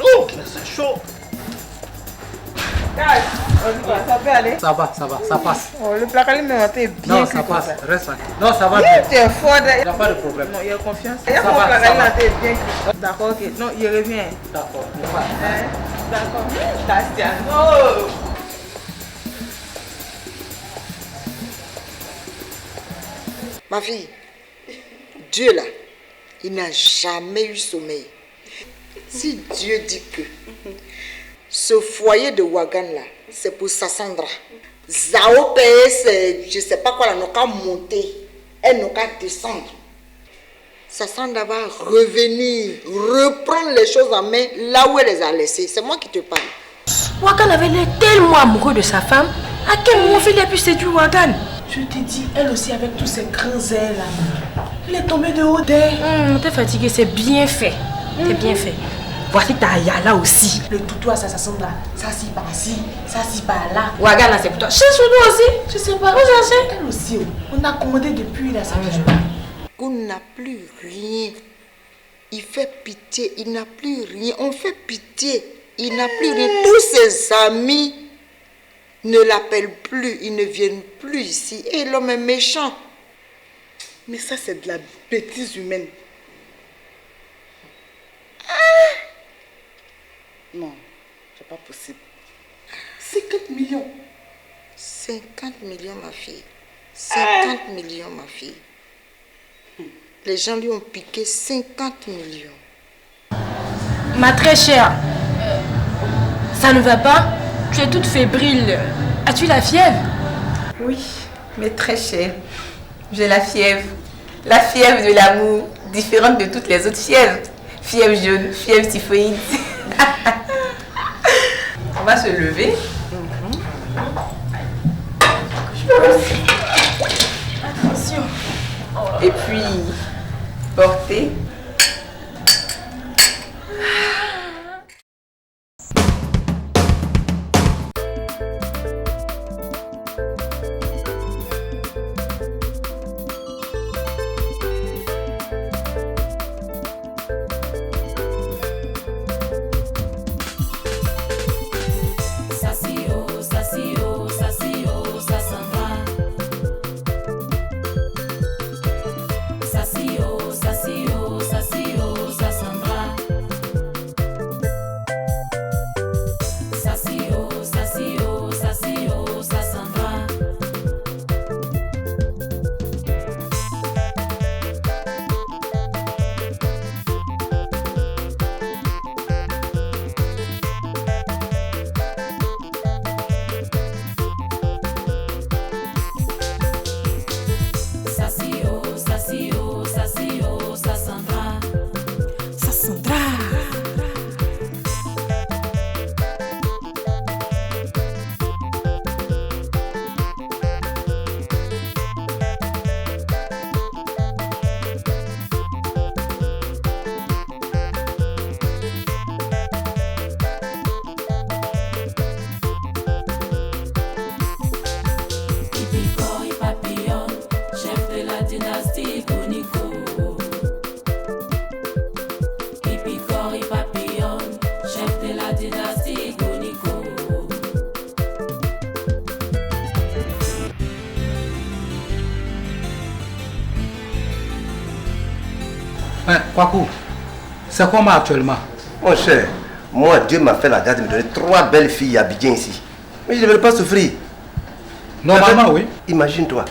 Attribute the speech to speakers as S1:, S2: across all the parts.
S1: Oh, c'est chaud.
S2: Ça peut aller?
S1: Ça va, ça passe.
S2: Oh, le placard est bien.
S1: Non, ça passe, reste là. Non, ça va bien.
S2: Tu es fort.
S1: Il n'y a pas de problème.
S2: Non, il y a confiance.
S1: Ça va, ça va.
S2: Bien. D'accord, ok. Non, il revient.
S1: D'accord,
S2: D'accord. Bastien. Oh!
S3: Ma fille, Dieu là, il n'a jamais eu sommeil. Si Dieu dit que ce foyer de Ouagane là, c'est pour Sassandra. Zao paye, c'est, je sais pas quoi, elle n'a qu'à monter, elle n'a qu'à descendre. Sassandra va revenir, reprendre les choses en main là où elle les a laissées. C'est moi qui te parle.
S4: Ouagane avait l'air tellement amoureux de sa femme. À quel moment il a pu séduire Ouagane?
S5: Je te dis, elle aussi avec tous ses grands ailes là. Elle est tombée de haut d'air.
S4: T'es fatiguée, c'est bien fait. C'est bien fait. Voici ta Ayala aussi.
S5: Le toutou à ça semble là. Ça s'y par-ci, ça s'y par-là.
S4: Ouagane là c'est pour toi. Chez nous aussi.
S5: Je sais pas.
S4: Où chercher?
S5: Elle aussi. On a commandé depuis là, ça vient.
S3: On n'a plus rien. Il fait pitié, il n'a plus rien. On fait pitié, il n'a plus rien. Tous ses amis ne l'appellent plus, ils ne viennent plus ici. Et l'homme est méchant.
S2: Mais ça, c'est de la bêtise humaine. Non, c'est pas possible.
S5: 50 millions.
S3: 50 millions, ma fille. 50 millions, ma fille. Les gens lui ont piqué 50 millions.
S4: Ma très chère, ça ne va pas? Tu es toute fébrile. As-tu la fièvre?
S2: Oui, mais très cher. J'ai la fièvre. La fièvre de l'amour, différente de toutes les autres fièvres. Fièvre jaune, fièvre typhoïde. On va se lever.
S4: Attention.
S2: Et puis, porter.
S1: Kwaku, c'est comment actuellement?
S6: Mon cher, moi Dieu m'a fait la grâce de me donner 3 belles filles à Abidjan ici. Mais je ne vais pas souffrir.
S1: Normalement, oui.
S6: Imagine-toi,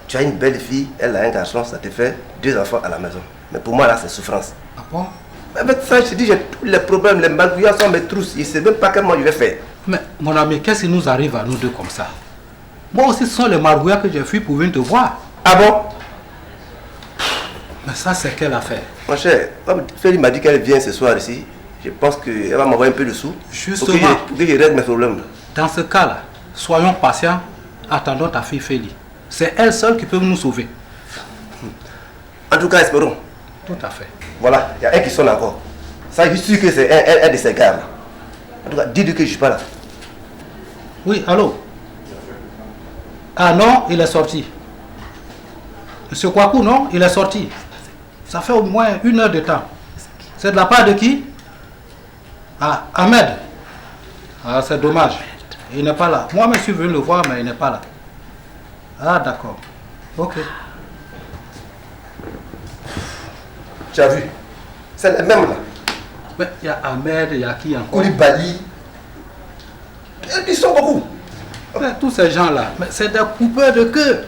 S6: tu as une belle fille, elle a un garçon, ça te fait 2 enfants à la maison. Mais pour moi là, c'est souffrance.
S1: Ah bon?
S6: Mais ça, je te dis, j'ai tous les problèmes, les magouillards sont mes trousses. Je ne sais même pas comment je vais faire.
S1: Mais mon ami, qu'est-ce qui nous arrive à nous deux comme ça? Moi aussi, ce sont les margouillards que j'ai fui pour venir te voir.
S6: Ah bon?
S1: Mais ça, c'est quelle affaire?
S6: Mon cher, comme Félix m'a dit qu'elle vient ce soir ici, je pense qu'elle va m'envoyer un peu de sous
S1: Justement,
S6: pour que je règle mes problèmes.
S1: Dans ce cas-là, soyons patients, attendons ta fille Félix. C'est elle seule qui peut nous sauver.
S6: En tout cas, espérons.
S1: Tout à fait.
S6: Voilà, il y a un qui sonne encore. Ça, je suis sûr que c'est un de ces gars-là. En tout cas, dis-lui que je ne suis pas là.
S1: Oui, allô? Ah non, il est sorti. Monsieur Kwaku, non, il est sorti. Ça fait au moins 1 heure de temps. C'est de la part de qui? Ah, Ahmed. Ah, c'est dommage. Il n'est pas là. Moi, je suis venu le voir, mais il n'est pas là. Ah, d'accord. Ok.
S6: Tu as vu? C'est la même là.
S1: Mais il y a Ahmed, il y a qui encore?
S6: Koulibaly. Ils sont beaucoup.
S1: Mais tous ces gens-là, mais c'est des coupeurs de queue.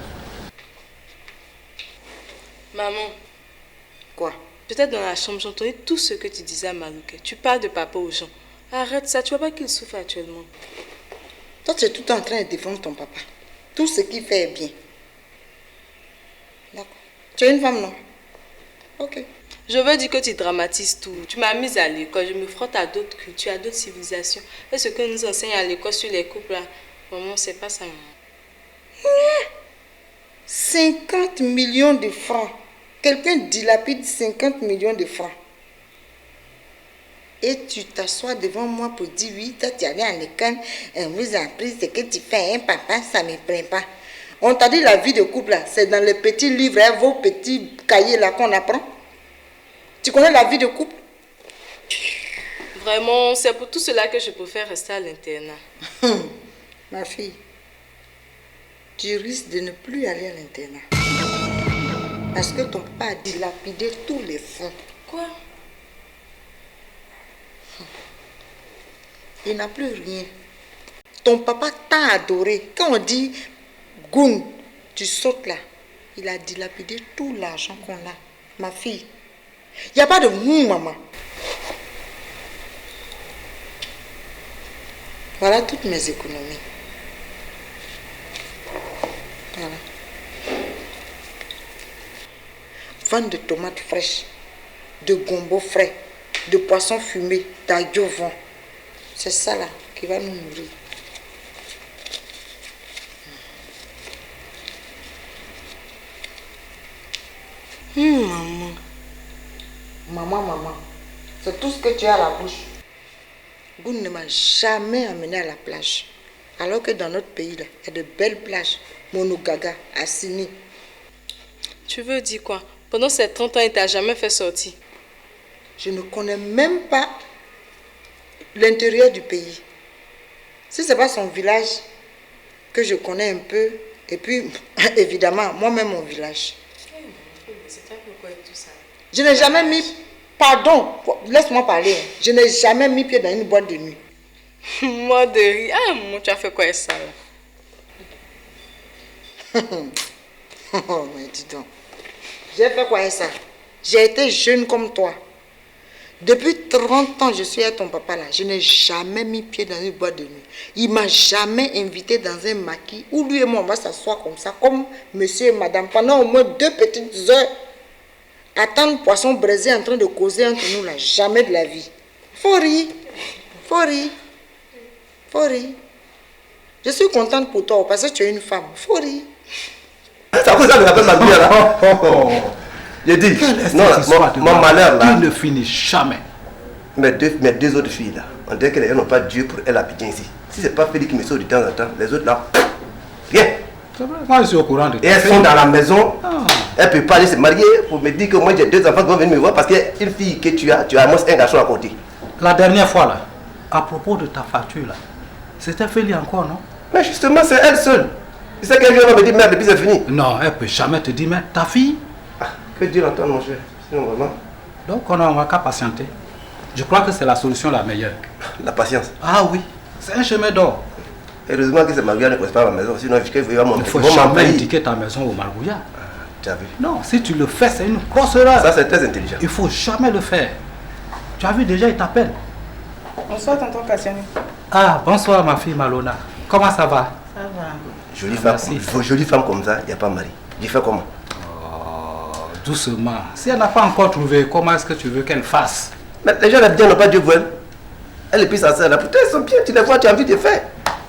S5: Maman,
S3: Quoi?
S5: peut-être dans la chambre, j'entendais tout ce que tu disais à Marouquet. Tu parles de papa aux gens. Arrête ça, tu vois pas qu'il souffre actuellement.
S3: Toi, tu es tout le temps en train de défendre ton papa. Tout ce qu'il fait est bien. D'accord. Tu es une femme, non? Ok.
S5: Je veux dire que tu dramatises tout. Tu m'as mise à l'école, je me frotte à d'autres cultures, à d'autres civilisations. Et ce que nous enseigne à l'école sur les couples, là, maman, c'est pas ça, maman.
S3: 50 millions de francs. Quelqu'un dilapide 50 millions de francs. Et tu t'assois devant moi pour dire oui, toi tu allais à l'école, vous en prie, ce que tu fais, hein, papa, ça ne me plaît pas. On t'a dit la vie de couple là, c'est dans les petits livres, hein, vos petits cahiers là qu'on apprend. Tu connais la vie de couple?
S5: Vraiment, c'est pour tout cela que je préfère rester à l'internat.
S3: Ma fille, tu risques de ne plus aller à l'internat. Parce que ton papa a dilapidé tous les fonds.
S5: Quoi?
S3: Il n'a plus rien. Ton papa t'a adoré. Quand on dit Goun, tu sautes là. Il a dilapidé tout l'argent qu'on a. Ma fille, il n'y a pas de mou, maman. Voilà toutes mes économies. Voilà. Vente de tomates fraîches, de gombo frais, de poissons fumés, d'aglio vent. C'est ça là qui va nous nourrir.
S5: Maman.
S3: Maman, c'est tout ce que tu as à la bouche. Goun ne m'a jamais amené à la plage. Alors que dans notre pays, là, il y a de belles plages. Monogaga, Assini.
S5: Tu veux dire quoi? Pendant ces 30 ans, il t'a jamais fait sortir.
S3: Je ne connais même pas l'intérieur du pays. Si ce n'est pas son village que je connais un peu, et puis, évidemment, moi-même mon village.
S5: C'est toi pourquoi tout ça.
S3: Je n'ai jamais mis... Pardon, laisse-moi parler. Je n'ai jamais mis pied dans une boîte de nuit.
S5: Moi de rire. Ah, maman, tu as fait quoi avec ça là?
S3: Oh, mais dis donc. J'ai fait quoi avec ça? J'ai été jeune comme toi. Depuis 30 ans, je suis à ton papa là. Je n'ai jamais mis pied dans une boîte de nuit. Il ne m'a jamais invité dans un maquis où lui et moi, on va s'asseoir comme ça, comme monsieur et madame, pendant au moins 2 petites heures. Attendre poisson braisé en train de causer entre nous là. Jamais de la vie. Faut rire. Faut rire. Faut rire. Je suis contente pour toi parce que tu es une femme. Faut rire.
S6: C'est à cause de ça que j'appelle ma vie là. J'ai dit, non, mon malheur là.
S1: Tu ne finis jamais.
S6: Mes deux autres filles là, on dirait qu'elles n'ont pas Dieu pour elles habiter ici. Si c'est pas Félix qui me sauve de temps en temps, les autres là, rien.
S1: C'est vrai, moi je suis au courant de
S6: Et elles sont dans la maison,
S1: Ah.
S6: elles ne peuvent pas aller se marier pour me dire que moi j'ai 2 enfants qui vont venir me voir parce qu'une fille que tu as au moins un garçon à côté.
S1: La dernière fois là, à propos de ta facture là, c'était Félix encore, non?
S6: Mais justement, c'est elle seule. Tu sais quelqu'un va me dire merde et puis c'est fini.
S1: Non, elle peut jamais te dire, mais ta fille.
S6: Ah, que Dieu l'entende mon cher. Sinon vraiment,
S1: Donc on n'a qu'à patienter. Je crois que c'est la solution la meilleure.
S6: la patience.
S1: Ah oui, c'est un chemin d'or.
S6: Heureusement que c'est Maria ne connaît pas ma maison, sinon je vais
S1: Il ne
S6: m'en
S1: faut jamais indiquer ta maison au Margouillat.
S6: Tu as vu?
S1: Non, si tu le fais, c'est une grosse erreur.
S6: Ça c'est très intelligent.
S1: Il ne faut jamais le faire. Tu as vu déjà, il t'appelle.
S2: Bonsoir, tonton Cassiani.
S1: Ah, bonsoir ma fille Malona. Comment ça va?
S2: Ça va.
S6: Jolie femme comme ça, il n'y a pas mari. Je fais comment?
S1: Oh, doucement. Si elle n'a pas encore trouvé, comment est-ce que tu veux qu'elle fasse?
S6: Mais les gens n'ont pas Dieu pour elle. Elle et puis sa soeur là, putain, elles sont bien, tu les vois, tu as envie de faire.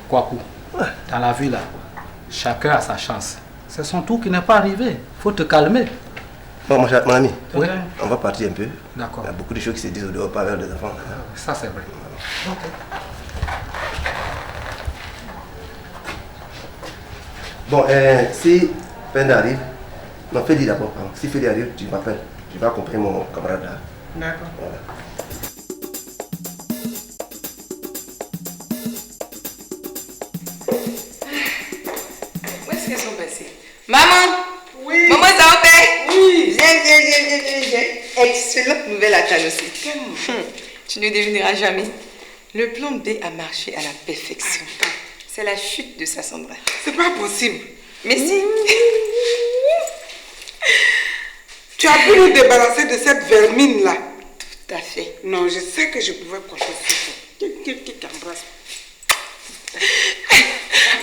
S1: Kwaku, dans la vie là, chacun a sa chance. C'est son tour qui n'est pas arrivé. Faut te calmer.
S6: Bon, mon ami,
S1: Oui.
S6: on va partir un peu.
S1: D'accord.
S6: Il y a beaucoup de choses qui se disent au dehors, pas vers les enfants.
S1: Ça c'est vrai.
S6: Bon, si Penda arrive, non, Félix d'abord. Si Félix arrive, tu m'appelles. Je vais accompagner mon camarade là.
S2: D'accord.
S6: Voilà.
S2: belle à aussi. Tu ne devineras jamais. Le plan B a marché à la perfection. C'est la chute de Sassandra.
S7: C'est pas possible.
S2: Mais si.
S7: Tu as pu nous débarrasser de cette vermine là.
S2: Tout à fait.
S7: Non, je sais que je pouvais compter sur toi. Qui t'embrasse.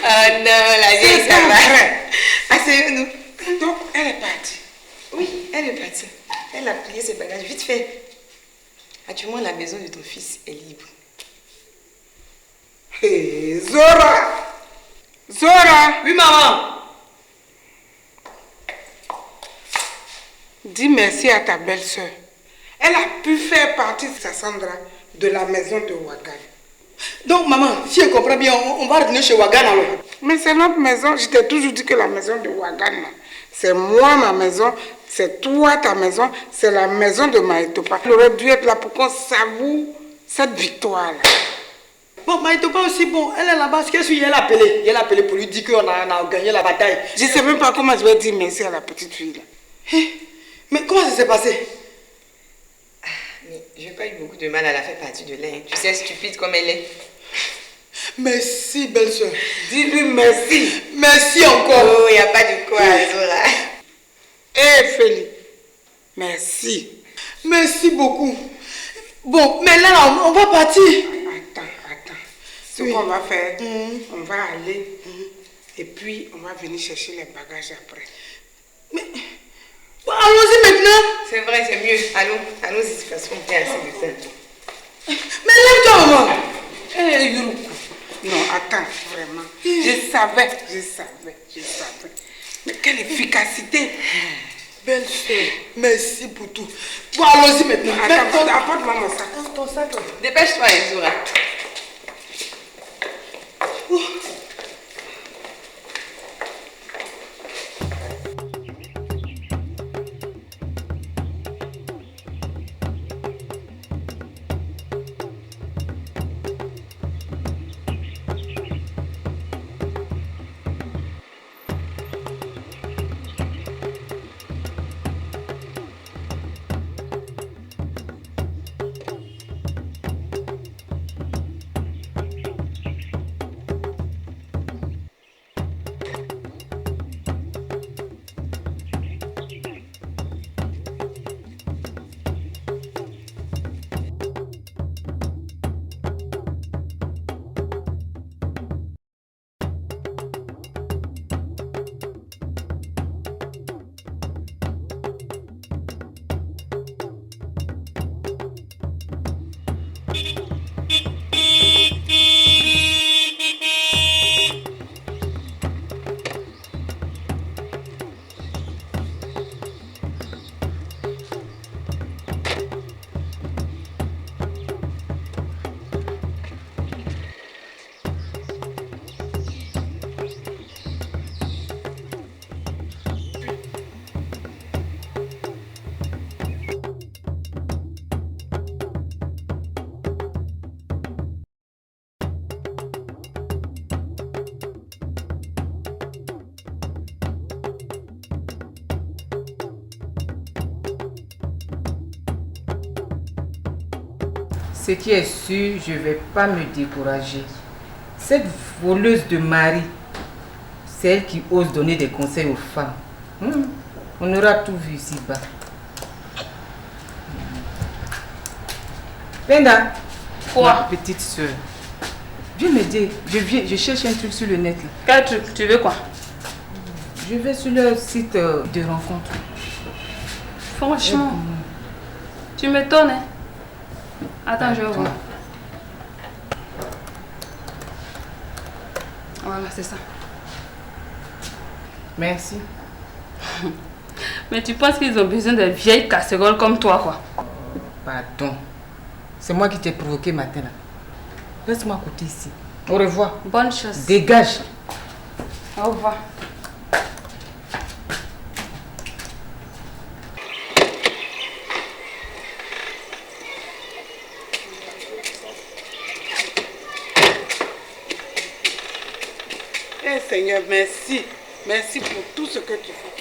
S2: Oh non, la vieille, ça va. Asseyons-nous.
S7: Donc, elle est partie.
S2: Oui, elle est partie. Elle a plié ses bagages vite fait. Actuellement, la maison de ton fils est libre.
S7: Hey, Zora! Zora!
S2: Oui, maman.
S7: Dis merci à ta belle-sœur. Elle a pu faire partie de Sassandra de la maison de Ouagane.
S8: Donc, maman, si je comprends bien, on va retourner chez Ouagane alors.
S7: Mais c'est notre maison. Je t'ai toujours dit que la maison de Ouagane, c'est moi ma maison, c'est toi ta maison, c'est la maison de Maïtopa. Elle aurait dû être là pour qu'on savoure cette victoire-là.
S8: Bon, Maïtopa aussi, bon, elle est là-bas. Qu'est-ce qu'elle a appelé? Elle a appelé pour lui dire qu'on a gagné la bataille.
S7: Je ne sais même pas comment je vais dire merci à la petite fille là.
S8: Mais comment ça s'est passé?
S2: Mais je n'ai pas eu beaucoup de mal à la faire partie de l'air. Tu sais, stupide comme elle est.
S8: Merci, belle-sœur.
S7: Dis-lui merci.
S8: Merci encore.
S2: Oh, il n'y a pas de quoi, Zora.
S7: Félix, merci.
S8: Merci beaucoup. Bon, mais là, on va partir.
S7: Attends. Ce qu'on va faire, on va aller et puis on va venir chercher les bagages après.
S8: Mais bon, allons-y maintenant.
S2: C'est vrai, c'est mieux. Allons-y, de toute façon, on fait assez de temps.
S8: Mais lève-toi, maman.
S7: Non, attends, vraiment. Je savais. Mais quelle efficacité.
S8: Belle-sœur, merci pour tout. Bon, allons-y maintenant.
S7: Attends, apporte-moi mon sac.
S8: Ton sac.
S2: Dépêche-toi, Zora.
S9: Ce qui est sûr, je ne vais pas me décourager. Cette voleuse de mari, c'est elle qui ose donner des conseils aux femmes. On aura tout vu ici-bas. Penda,
S4: Quoi?
S9: ma petite soeur, viens m'aider. Je cherche un truc sur le net. Là.
S4: Quel truc? Tu veux quoi?
S9: Je vais sur leur site de rencontre.
S4: Franchement, tu m'étonnes, hein? Attends, je vais voir. Voilà, c'est ça.
S9: Merci.
S4: Mais tu penses qu'ils ont besoin de vieilles casseroles comme toi, quoi?
S9: Pardon. C'est moi qui t'ai provoqué matin là. Laisse-moi côté ici. Au revoir.
S4: Bonne chance.
S9: Dégage.
S4: Au revoir.
S7: Seigneur, merci. Merci pour tout ce que tu fais.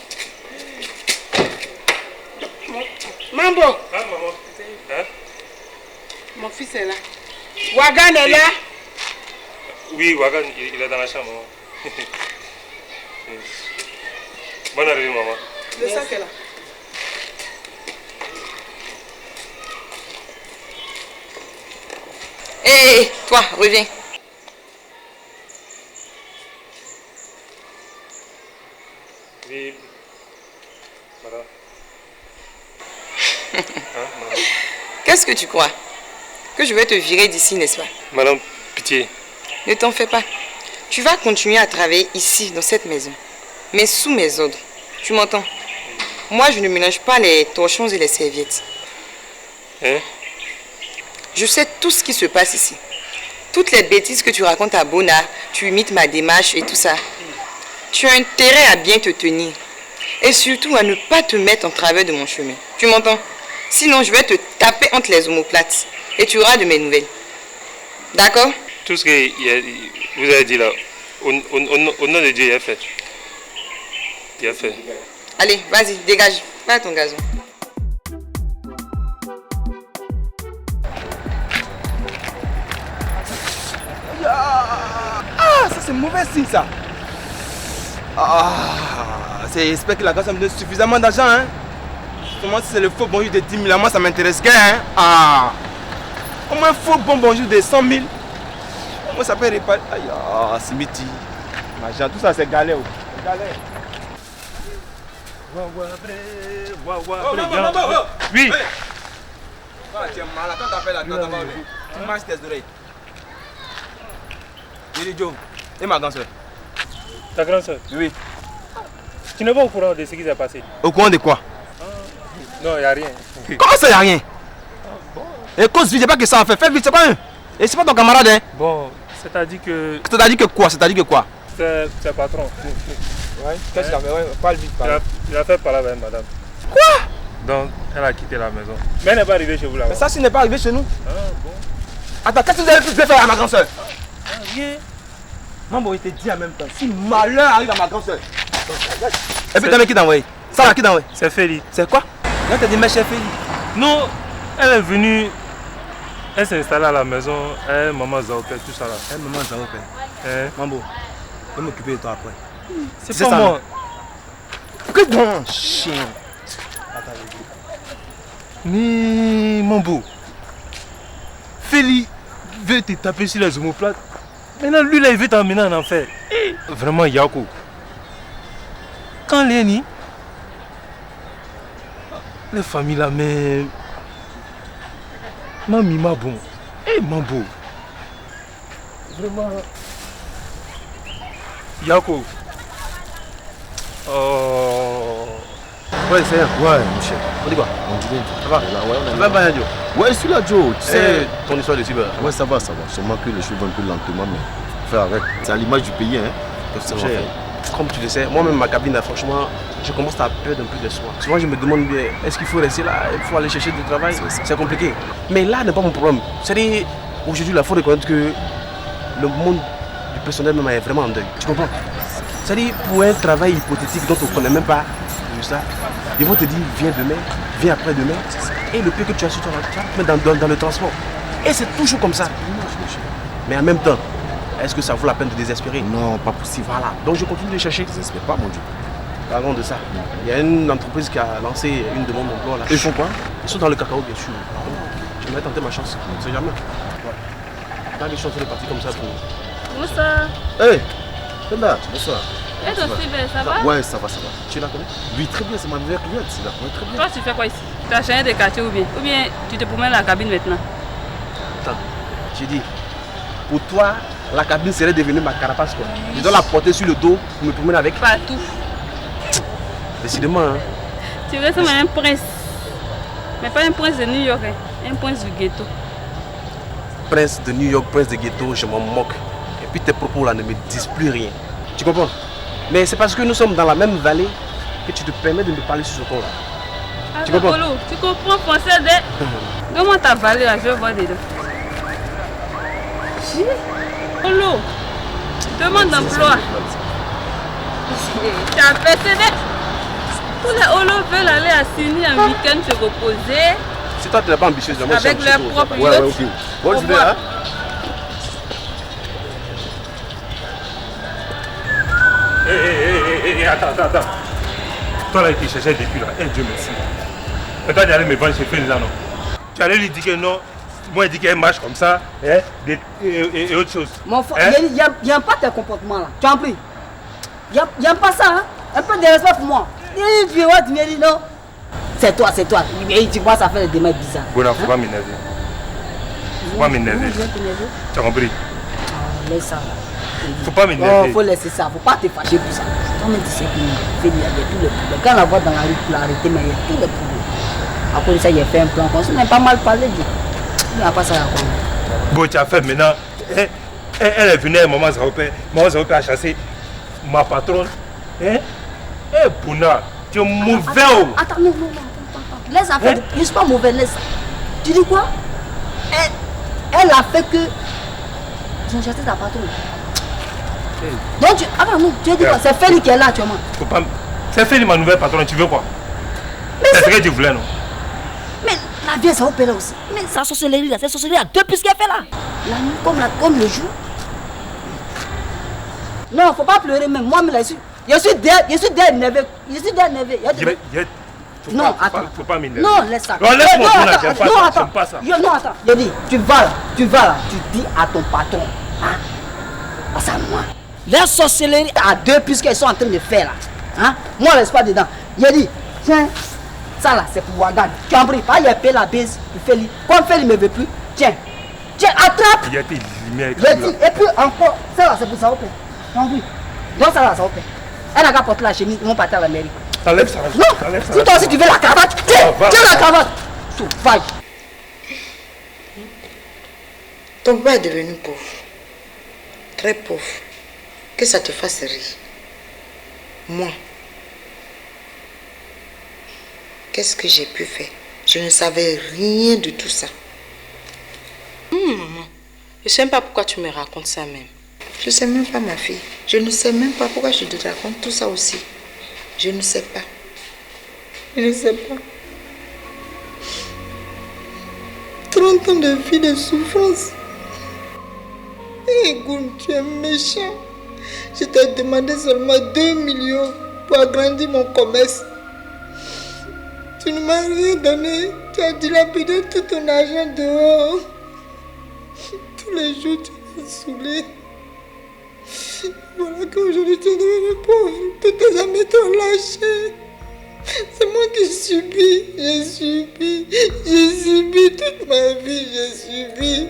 S7: Mambo.
S10: Ah, maman.
S7: Mon fils est là. Wagan est là?
S10: Oui, Wagan, il est dans la chambre. Bonne arrivée, maman.
S7: Le sac est là.
S2: Hé, toi, reviens.
S10: Oui, madame.
S2: Qu'est-ce que tu crois? Que je vais te virer d'ici, n'est-ce pas?
S10: Madame, pitié.
S2: Ne t'en fais pas. Tu vas continuer à travailler ici, dans cette maison. Mais sous mes ordres. Tu m'entends? Moi, je ne mélange pas les torchons et les serviettes.
S10: Hein?
S2: Je sais tout ce qui se passe ici. Toutes les bêtises que tu racontes à Bona, tu imites ma démarche et tout ça. Tu as intérêt à bien te tenir. Et surtout à ne pas te mettre en travers de mon chemin. Tu m'entends? Sinon, je vais te taper entre les omoplates. Et tu auras de mes nouvelles. D'accord?
S10: Tout ce que vous avez dit là, au nom de Dieu, il a fait. Il a fait.
S2: Allez, vas-y, dégage. Va à ton gazon.
S6: Ah, ça c'est mauvais signe ça. Ah, j'espère que la grâce me donne suffisamment d'argent. Hein. Comment si c'est le faux bonjour de 10 000, moi ça m'intéresse qu'un. Hein. Ah, au moins un faux bon bonjour de 100 000. Moi ça peut réparer. Aïe, ah, Simiti. Machin, tout ça c'est galère. Galère.
S10: Oui.
S6: Tu es malade quand t'appelles la tante, tu manges tes oreilles. Didi Joe, et ma grande soeur?
S10: Ta grande soeur?
S6: Oui.
S10: Tu n'es pas au courant de ce qui s'est passé?
S6: Au courant de quoi?
S10: Non, il n'y a rien.
S6: Comment ça, il n'y a rien? Et cause vite, c'est pas que ça a fait. Fais vite, c'est pas un. Et c'est pas ton camarade, hein?
S10: Bon, c'est-à-dire que...
S6: C'est-à-dire que quoi? C'est-à-dire que quoi?
S10: C'est patron.
S6: Ouais, qu'est-ce qu'il a fait? Ouais, parle vite, parle.
S10: Il a fait parler avec madame.
S6: Quoi?
S10: Donc, elle a quitté la maison. Mais elle n'est pas arrivée chez vous là-bas.
S6: Mais ça, ce n'est pas arrivé chez nous.
S10: Ah, bon.
S6: Attends, qu'est-ce que vous avez pu faire à ma grande soeur?
S10: Rien.
S6: Maman, il te dit en même temps. Si malheur arrive à ma grande soeur. Et puis, t'as mis qui t'envoie? Ça là, qui t'envoie?
S10: C'est Félie.
S6: C'est quoi? Là, t'as dit, mais chef Félie.
S10: Non, elle est venue. Elle s'est installée à la maison. Elle, maman Zaopé, tout ça là.
S6: Elle, maman Zaopé. Mambo, je vais m'occuper de toi après.
S10: C'est pas moi.
S6: Que bon chien.
S10: Mais Mambo, Félie veut te taper sur les omoplates. Maintenant, lui là, il veut t'emmener en enfer. Vraiment, Yako. Quand Léni, les familles là, mais. Mami, ma bon. Eh, Mambo. Vraiment. Yako. Oh.
S6: Ouais, c'est rien.
S11: Ouais, Michel.
S6: On dit quoi?
S11: On dit bien.
S6: Ça va?
S11: Ouais,
S6: Tu vas pas, Joe?
S11: Ouais, je suis là, Joe. Tu sais.
S6: Ton histoire de cyber.
S11: Ouais, ça va, ça va. Seulement que les choses vont un peu lentement, mais faut faire avec. C'est à l'image du pays, hein.
S6: Comme tu le sais, moi-même, ma cabine, franchement, je commence à perdre un peu de soi. Souvent, je me demande bien, est-ce qu'il faut rester là? Il faut aller chercher du travail? C'est compliqué. Mais là n'est pas mon problème. C'est-à-dire, aujourd'hui, il faut reconnaître que le monde du personnel même est vraiment en deuil. Tu comprends? C'est-à-dire, pour un travail hypothétique dont on ne connaît même pas, ça, ils vont te dire, viens demain, viens après-demain. Et le peu que tu as sur toi, tu vas mettre dans le transport. Et c'est toujours comme ça. Mais en même temps, est-ce que ça vaut la peine de désespérer?
S11: Non, pas possible.
S6: Voilà. Donc je continue de chercher.
S11: Je désespère pas, mon Dieu.
S6: Parlons de ça. Il y a une entreprise qui a lancé une demande d'emploi là.
S11: Ils font quoi?
S6: Ils sont dans le cacao, bien sûr. Je vais tenter ma chance. On ne sait jamais. Ouais. Là, les choses sont parties comme ça pour.
S12: Bonsoir.
S11: Hé, Penda, bonsoir.
S12: Et ton cyber, ça va?
S11: Ouais, ça va, ça va.
S6: Tu la connais?
S11: Oui, très bien, c'est ma nouvelle cliente. C'est la connais très bien.
S12: Toi, tu fais quoi ici? Tu as changé de quartier ou bien tu te promènes à la cabine maintenant?
S6: Attends, j'ai dit, pour toi, la cabine serait devenue ma carapace quoi. Je dois la porter sur le dos pour me promener avec.
S12: Partout.
S6: Décidément, hein.
S12: Tu ressembles à un prince. Mais pas un prince de New York, hein. Un prince du ghetto.
S6: Prince de New York, prince de ghetto, je m'en moque. Et puis tes propos là ne me disent plus rien. Tu comprends? Mais c'est parce que nous sommes dans la même vallée que tu te permets de me parler sur ce ton là.
S12: Ah, tu comprends? Polo, tu comprends français de... Donne-moi ta vallée là, je vais voir dedans. Polo, demande d'emploi. Tu as percé. Tous les holos veulent aller à Sydney en week-end se reposer.
S6: Si toi tu n'es pas ambitieuse, moi
S12: Avec
S6: je
S12: leur
S6: suis
S12: propre
S6: Ouais,
S12: yacht.
S6: ok. Bon, tu veux, hein?
S10: Attends. Toi là qui cherchais depuis là, Dieu merci. Et toi tu allais me vendre chez Félix là non? Tu allais lui dire que non, moi il dit qu'elle marche comme ça, et autre chose.
S8: Mon frère, il n'aime pas tes comportements là. Tu en prie. Il n'aime pas ça, hein? Un peu de respect pour moi. Il dit, tu me dis non. C'est toi. Et tu vois, ça fait des démarches bizarres.
S10: Bon, faut pas m'énerver. Faut pas m'énerver. Tu as compris?
S8: Laisse ça.
S10: Faut pas m'énerver.
S8: Oh, faut laisser ça. Faut pas te fâcher pour ça. Toi-même, tu sais qu'il y a tous les problèmes. Quand on la voit dans la rue pour l'arrêter, mais il y a tous les problèmes. Après ça, il a fait un plan. On n'a pas mal parlé. Il n'y a pas ça à quoi.
S10: Bon, tu as fait maintenant. Elle est venue à Maman Zaopé. Maman Zaopé a chassé ma patronne. Eh, Bouna, tu es mauvais.
S8: Attends, non. Laisse ça faire. Je ne suis pas mauvais, laisse ça. Tu dis quoi? Elle a fait que. Ils ont chassé ta patronne. Donc, attends, non, tu as dit quoi? C'est Félix qui est là actuellement.
S10: Faut pas... C'est Félix ma nouvelle patronne, tu veux quoi? C'est ce que tu voulais, non?
S8: Mais la vieille, ça opère là aussi. Mais sa sorcellerie là, c'est sorcellerie à 2 plus qu'elle fait là. La nuit comme le jour. Non, faut pas pleurer même. Moi, je suis énervé. Non, attends.
S10: Faut pas m'énerver.
S8: Non, laisse ça.
S10: Non, laisse-moi, j'aime
S8: attends.
S10: pas ça.
S8: Non, attends. J'ai dit, tu vas là, tu dis à ton patron. Hein? Passe à moi. La sorcellerie à 2 plus qu'elles sont en train de faire là. Hein? Moi, je ne laisse pas dedans. J'ai dit, tiens, ça là, c'est pour Ouagane. Tu en prie, pas y a payé la base pour Félix. Comme Félix ne veut plus, tiens, attrape.
S10: Il y a des lumières.
S8: Et puis encore, ça là, c'est pour ça, ok. Tu en prie. Donc ça là, ça ok. Elle n'a qu'à porter la chemise, ils vont partir à la mairie.
S10: T'enlèves ça.
S8: Non, si toi aussi tu veux la cravate, tiens la cravate. Sauvage.
S3: Ton père est devenu pauvre. Très pauvre. Que ça te fasse rire. Moi, qu'est-ce que j'ai pu faire? Je ne savais rien de tout ça.
S5: Maman, je ne sais même pas pourquoi tu me racontes ça même.
S3: Je ne sais même pas, ma fille. Je ne sais même pas pourquoi je te raconte tout ça aussi. Je ne sais pas. Je ne sais pas. 30 ans de vie de souffrance. Goun, tu es méchant. Je t'ai demandé seulement 2 millions pour agrandir mon commerce. Tu ne m'as rien donné. Tu as dilapidé tout ton argent dehors. Tous les jours, tu m'as saoulé. Voilà qu'aujourd'hui, tu es devenu pauvre. Tous tes amis t'ont lâché. C'est moi qui subis. J'ai subi toute ma vie, j'ai subi.